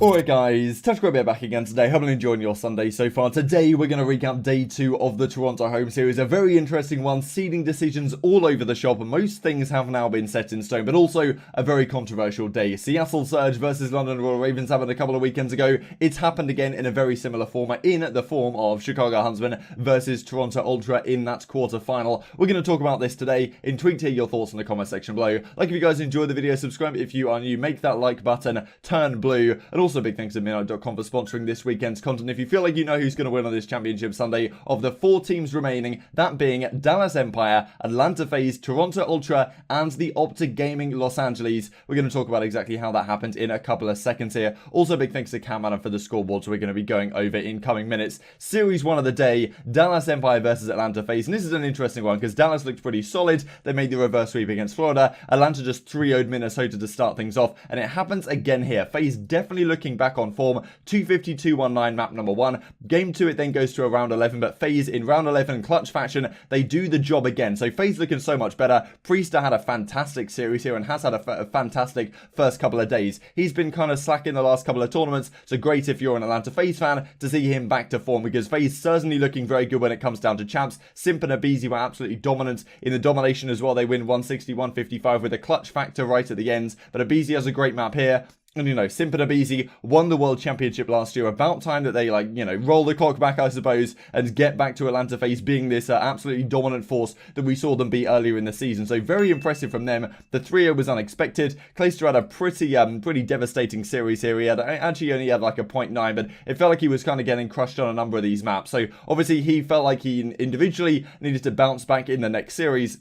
Alright guys, TouchGrabbear back again today. Hope you're enjoying your Sunday so far. Today we're going to recap day 2 of the Toronto home series. A very interesting one, seeding decisions all over the shop. Most things have now been set in stone, but also a very controversial day. Seattle Surge versus London Royal Ravens happened a couple of weekends ago. It's happened again in a very similar format, in the form of Chicago Huntsmen versus Toronto Ultra in that quarter-final. We're going to talk about this today. Intrigued to hear your thoughts in the comment section below. Like if you guys enjoyed the video, subscribe if you are new, make that like button turn blue, and also big thanks to Midnight.com for sponsoring this weekend's content. If you feel like you know who's going to win on this championship Sunday, of the 4 teams remaining, that being Dallas Empire, Atlanta FaZe, Toronto Ultra, and the OpTic Gaming Los Angeles. We're going to talk about exactly how that happened in a couple of seconds here. Also big thanks to Cam Adam for the scoreboard, so we're going to be going over in coming minutes. Series 1 of the day, Dallas Empire versus Atlanta FaZe, and this is an interesting one because Dallas looked pretty solid. They made the reverse sweep against Florida. Atlanta just 3-0'd Minnesota to start things off, and it happens again here. FaZe definitely looking back on form. 250-219 map number 1. Game 2 it then goes to a round 11, but FaZe in round 11 clutch fashion, they do the job again. So FaZe looking so much better. Priester had a fantastic series here and has had a fantastic first couple of days. He's been kind of slack in the last couple of tournaments, so great if you're an Atlanta FaZe fan to see him back to form, because FaZe certainly looking very good when it comes down to champs. Simp and Abizi were absolutely dominant in the domination as well. They win 160-155 with a clutch factor right at the end, but Abizi has a great map here. And, you know, Simp and Abizi won the World Championship last year. About time that they, like, you know, roll the clock back, I suppose, and get back to Atlanta FaZe being this absolutely dominant force that we saw them be earlier in the season. So very impressive from them. The 3-0 was unexpected. Clayster had a pretty devastating series here. He had actually only had like a 0.9, but it felt like he was kind of getting crushed on a number of these maps. So obviously he felt like he individually needed to bounce back in the next series.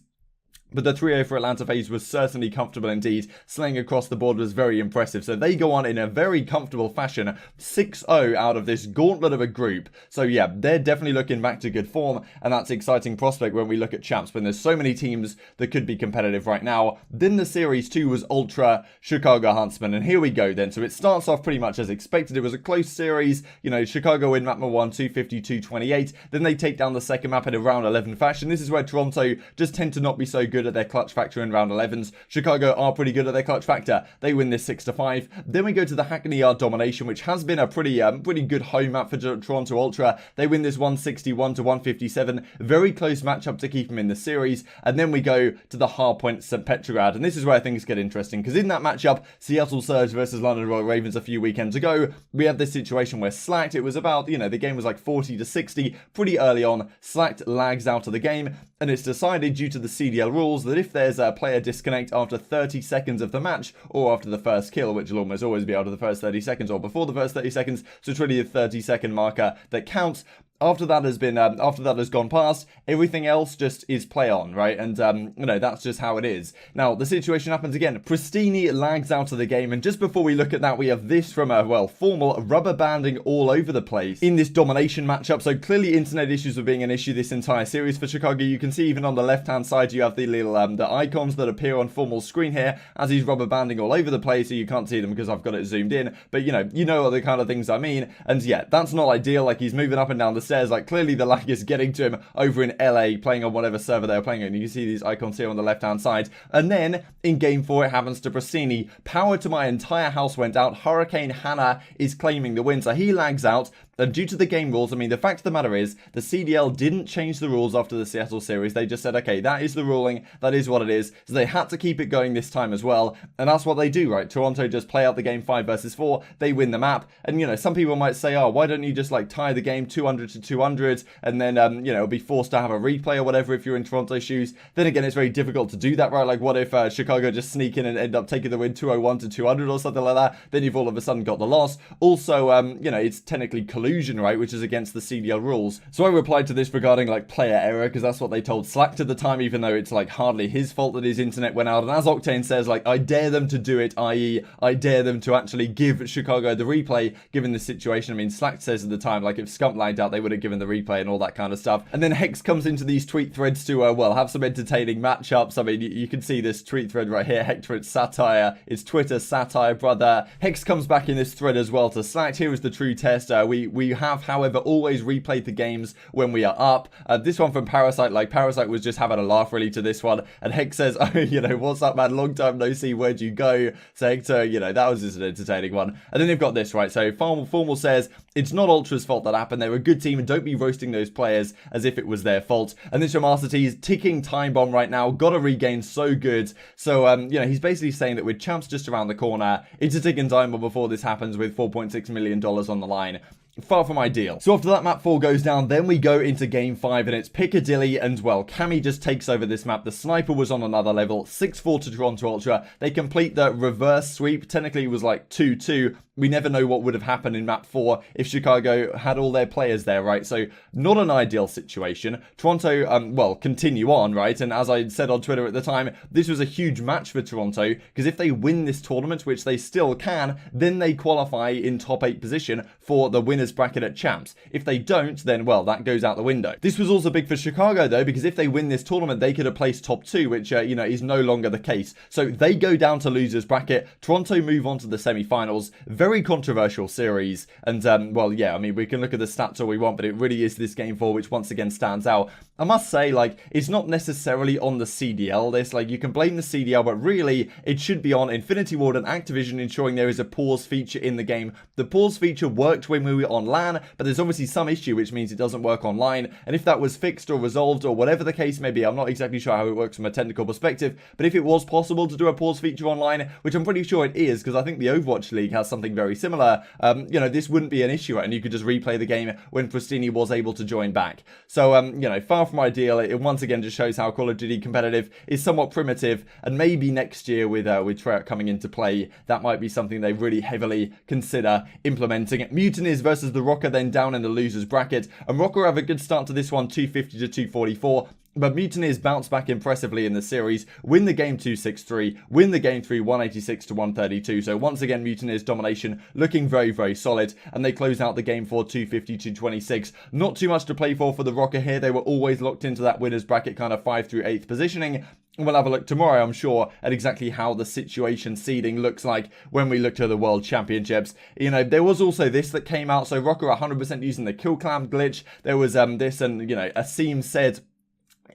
But the 3-0 for Atlanta FaZe was certainly comfortable indeed. Slaying across the board was very impressive. So they go on in a very comfortable fashion. 6-0 out of this gauntlet of a group. So yeah, they're definitely looking back to good form. And that's an exciting prospect when we look at champs, when there's so many teams that could be competitive right now. Then the series 2 was Ultra Chicago Huntsmen. And here we go then. So it starts off pretty much as expected. It was a close series. You know, Chicago win map number 1, 250-228. Then they take down the second map in a round 11 fashion. This is where Toronto just tend to not be so good at their clutch factor in round 11s. Chicago are pretty good at their clutch factor. They win this 6-5. Then we go to the Hackney Yard domination, which has been a pretty good home map for Toronto Ultra. They win this 161-157. Very close matchup to keep them in the series. And then we go to the Hardpoint St. Petrograd, and this is where things get interesting, because in that matchup, Seattle Surge versus London Royal Ravens a few weekends ago, we had this situation where Slacked, it was about, you know, the game was like 40-60 pretty early on. Slacked lags out of the game, and it's decided due to the CDL rules that if there's a player disconnect after 30 seconds of the match, or after the first kill, which will almost always be after the first 30 seconds, or before the first 30 seconds, so it's really a 30-second marker that counts. After that has gone past, everything else just is play on, right? And, you know, that's just how it is. Now, the situation happens again. Pristini lags out of the game, and just before we look at that, we have this from a, well, formal rubber banding all over the place in this domination matchup. So clearly internet issues were being an issue this entire series for Chicago. You can see even on the left-hand side, you have the little, the icons that appear on formal screen here as he's rubber banding all over the place, so you can't see them because I've got it zoomed in. But, you know what the kind of things I mean. And yeah, that's not ideal. Like, he's moving up and down the stairs. Like, clearly the lag is getting to him over in LA, playing on whatever server they're playing on. You can see these icons here on the left hand side. And then in game 4 it happens to Pristini. Power to my entire house went out. Hurricane Hannah is claiming the win, so he lags out. And due to the game rules, I mean, the fact of the matter is, the CDL didn't change the rules after the Seattle series. They just said, okay, that is the ruling, that is what it is. So they had to keep it going this time as well. And that's what they do, right? Toronto just play out the game 5 versus 4. They win the map. And, you know, some people might say, oh, why don't you just, like, tie the game 200-200 and then, you know, be forced to have a replay or whatever if you're in Toronto's shoes. Then again, it's very difficult to do that, right? Like, what if Chicago just sneak in and end up taking the win 201-200 or something like that? Then you've all of a sudden got the loss. Also, you know, it's technically collusion, right, which is against the CDL rules. So I replied to this regarding like player error, because that's what they told Slacked at the time, even though it's like hardly his fault that his internet went out. And as Octane says, like, I dare them to do it, i.e. I dare them to actually give Chicago the replay given the situation. I mean, Slacked says at the time, like, if Scump lagged out, they would have given the replay and all that kind of stuff. And then Hex comes into these tweet threads to, well, have some entertaining matchups. I mean, you can see this tweet thread right here. Hector, it's satire. It's Twitter satire, brother. Hex comes back in this thread as well to Slacked. Here is the true test. We We have, however, always replayed the games when we are up. This one from Parasite, like Parasite was just having a laugh really to this one. And Hex says, oh, you know, what's up, man? Long time no see. Where'd you go? So Hector, you know, that was just an entertaining one. And then they've got this, right? So Formal says, it's not Ultra's fault that happened. They're a good team and don't be roasting those players as if it was their fault. And this from Master T is ticking time bomb right now. Gotta regain, so good. So, you know, he's basically saying that with champs just around the corner, it's a ticking time bomb before this happens with $4.6 million on the line. Far from ideal. So after that map 4 goes down, then we go into game 5 and it's Piccadilly, and well, Cammy just takes over this map. The sniper was on another level. 6-4 to Toronto Ultra. They complete the reverse sweep. Technically it was like 2-2. We never know what would have happened in map 4 if Chicago had all their players there, right? So not an ideal situation. Toronto, well, continue on, right? And as I said on Twitter at the time, this was a huge match for Toronto, because if they win this tournament, which they still can, then they qualify in top 8 position for the winners bracket at champs. If they don't, then well, that goes out the window. This was also big for Chicago though, because if they win this tournament, they could have placed top 2, which you know, is no longer the case. So they go down to losers bracket. Toronto move on to the semi-finals. Very controversial series, and well, yeah, I mean, we can look at the stats all we want, but it really is this game 4 which once again stands out. I must say, like, it's not necessarily on the CDL, this, like, you can blame the CDL, but really, it should be on Infinity Ward and Activision ensuring there is a pause feature in the game. The pause feature worked when we were on LAN, but there's obviously some issue, which means it doesn't work online, and if that was fixed or resolved, or whatever the case may be, I'm not exactly sure how it works from a technical perspective, but if it was possible to do a pause feature online, which I'm pretty sure it is, because I think the Overwatch League has something very similar, you know, this wouldn't be an issue, right? And you could just replay the game when Pristini was able to join back. So, you know, far from ideal. It once again just shows how Call of Duty competitive is somewhat primitive, and maybe next year with Treyarch coming into play, that might be something they really heavily consider implementing. Mutineers versus the Rocker then down in the losers bracket, and Rocker have a good start to this one, 250 to 244. But Mutineers bounce back impressively in the series, win the game 2-6-3, win the game 3 186 to 132. So once again, Mutineers domination looking very, very solid, and they close out the game for 250 to 26. Not too much to play for the Rocker here. They were always locked into that winners bracket kind of 5 through 8th positioning. We'll have a look tomorrow, I'm sure, at exactly how the situation seeding looks like when we look to the World Championships. You know, there was also this that came out. So Rocker 100% using the kill clam glitch. There was this, and, you know, Asim said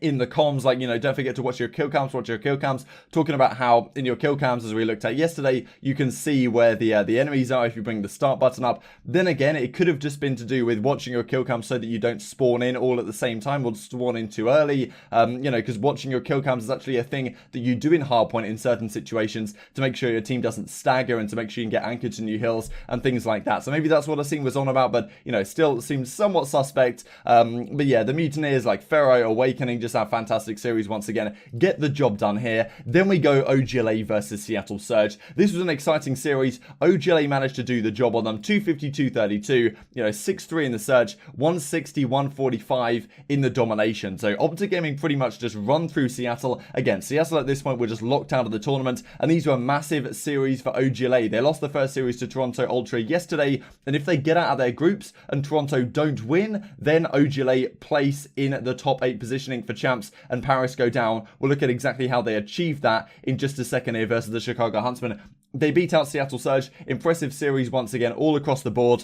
in the comms, like, you know, don't forget to watch your kill cams, talking about how in your kill cams, as we looked at yesterday, you can see where the enemies are if you bring the start button up. Then again, it could have just been to do with watching your kill cams so that you don't spawn in all at the same time or spawn in too early, you know, because watching your kill cams is actually a thing that you do in hardpoint in certain situations to make sure your team doesn't stagger and to make sure you can get anchored to new hills and things like that. So maybe that's what Asim was on about, but, you know, still seems somewhat suspect. But yeah, the Mutineers, like Pharaoh, Awakening, just have fantastic series once again, get the job done here. Then we go OGLA versus Seattle Surge. This was an exciting series. OGLA managed to do the job on them, 250-232, you know, 6-3 in the Surge, 160-145 in the domination. So OpTic Gaming pretty much just run through Seattle. Again, Seattle at this point were just locked out of the tournament, and these were massive series for OGLA. They lost the first series to Toronto Ultra yesterday, and if they get out of their groups and Toronto don't win, then OGLA place in the top 8 positioning for champs, and Paris go down. We'll look at exactly how they achieved that in just a second here versus the Chicago Huntsmen. They beat out Seattle Surge. Impressive series once again all across the board.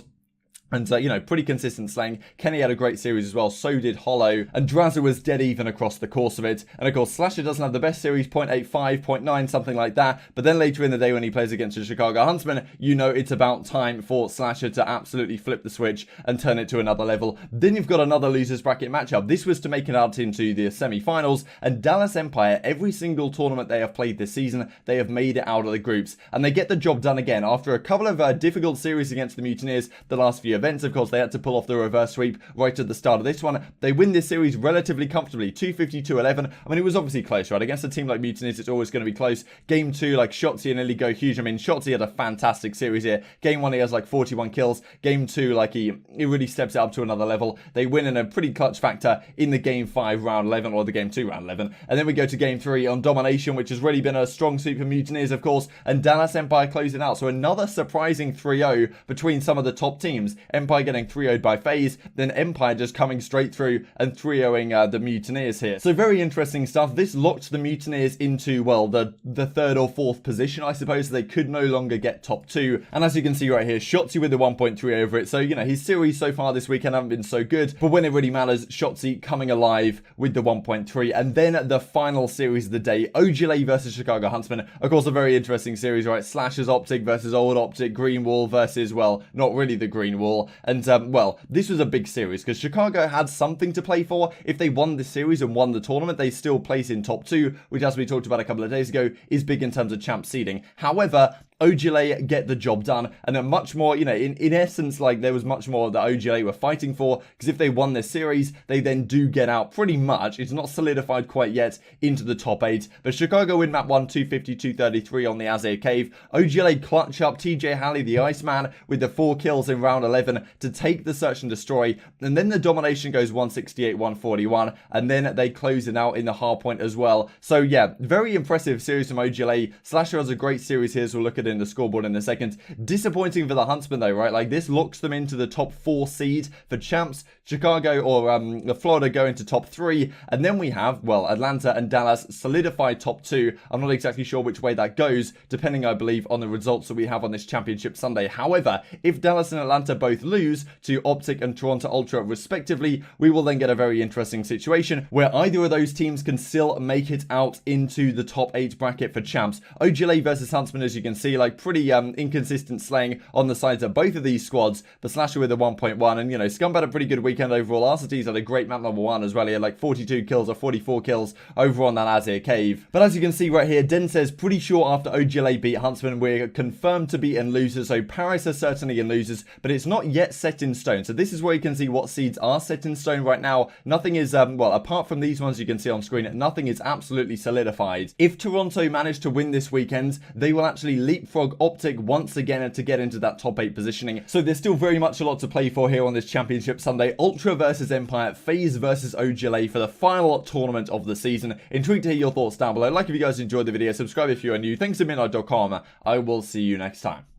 And, you know, pretty consistent slaying. Kenny had a great series as well. So did Hollow. And Drazza was dead even across the course of it. And, of course, Slasher doesn't have the best series. 0.85, 0.9, something like that. But then later in the day when he plays against the Chicago Huntsmen, you know it's about time for Slasher to absolutely flip the switch and turn it to another level. Then you've got another losers bracket matchup. This was to make it out into the semi-finals. And Dallas Empire, every single tournament they have played this season, they have made it out of the groups. And they get the job done again. After a couple of difficult series against the Mutineers the last few events, of course, they had to pull off the reverse sweep right at the start of this one. They win this series relatively comfortably, 250-211. I mean, it was obviously close, right? Against a team like Mutineers, it's always going to be close. Game 2, like, Shotzi and Illy go huge. I mean, Shotzi had a fantastic series here. Game 1, he has, like, 41 kills. Game 2, like, he really steps it up to another level. They win in a pretty clutch factor in the Game 5 round 11, or the Game 2 round 11. And then we go to Game 3 on domination, which has really been a strong suit for Mutineers, of course, and Dallas Empire closing out. So another surprising 3-0 between some of the top teams. Empire getting 3-0'd by FaZe, then Empire just coming straight through and 3-0ing the Mutineers here. So very interesting stuff. This locked the Mutineers into, well, the third or fourth position, I suppose. So they could no longer get top 2. And as you can see right here, Shotzzy with the 1.3 over it. So, you know, his series so far this weekend haven't been so good. But when it really matters, Shotzzy coming alive with the 1.3. And then the final series of the day, OGLA versus Chicago Huntsmen. Of course, a very interesting series, right? Slashers OpTic versus old OpTic, Green Wall versus, well, not really the Green Wall. And, well, this was a big series because Chicago had something to play for. If they won this series and won the tournament, they still place in top 2, which, as we talked about a couple of days ago, is big in terms of champ seeding. However, OGLA get the job done, and a much more, you know, in essence, like, there was much more that OGLA were fighting for, because if they won this series, they then do get out pretty much. It's not solidified quite yet into the top 8, but Chicago win map 1, 250-233 on the Azir Cave. OGLA clutch up TJ Halley, the Iceman, with the 4 kills in round 11 to take the search and destroy, and then the domination goes 168-141, and then they close it out in the hard point as well. So yeah, very impressive series from OGLA. Slasher has a great series here, so we'll look at it in the scoreboard in a second. Disappointing for the Huntsmen though, right? Like, this locks them into the top 4 seed for champs. Chicago or the Florida go into top 3, and then we have, well, Atlanta and Dallas solidify top 2. I'm not exactly sure which way that goes, depending, I believe, on the results that we have on this championship Sunday. However, if Dallas and Atlanta both lose to OpTic and Toronto Ultra respectively, we will then get a very interesting situation where either of those teams can still make it out into the top 8 bracket for champs. OGLA versus Huntsmen, as you can see, like, pretty inconsistent slaying on the sides of both of these squads. The Slasher with a 1.1, and, you know, Scum had a pretty good weekend overall. RCT's had a great map number 1 as well. He had like 42 kills or 44 kills over on that Azir Cave. But as you can see right here, Den says pretty sure after OGLA beat Huntsman, we're confirmed to be in losers. So Paris are certainly in losers, but it's not yet set in stone. So this is where you can see what seeds are set in stone right now. Nothing is, well, apart from these ones you can see on screen, nothing is absolutely solidified. If Toronto manage to win this weekend, they will actually leapfrog OpTic once again to get into that top 8 positioning. So there's still very much a lot to play for here on this championship Sunday. Ultra versus Empire, FaZe versus OGLA for the final tournament of the season. Intrigued to hear your thoughts down below. Like if you guys enjoyed the video, subscribe if you are new. Thanks to Midnight.com. I will see you next time.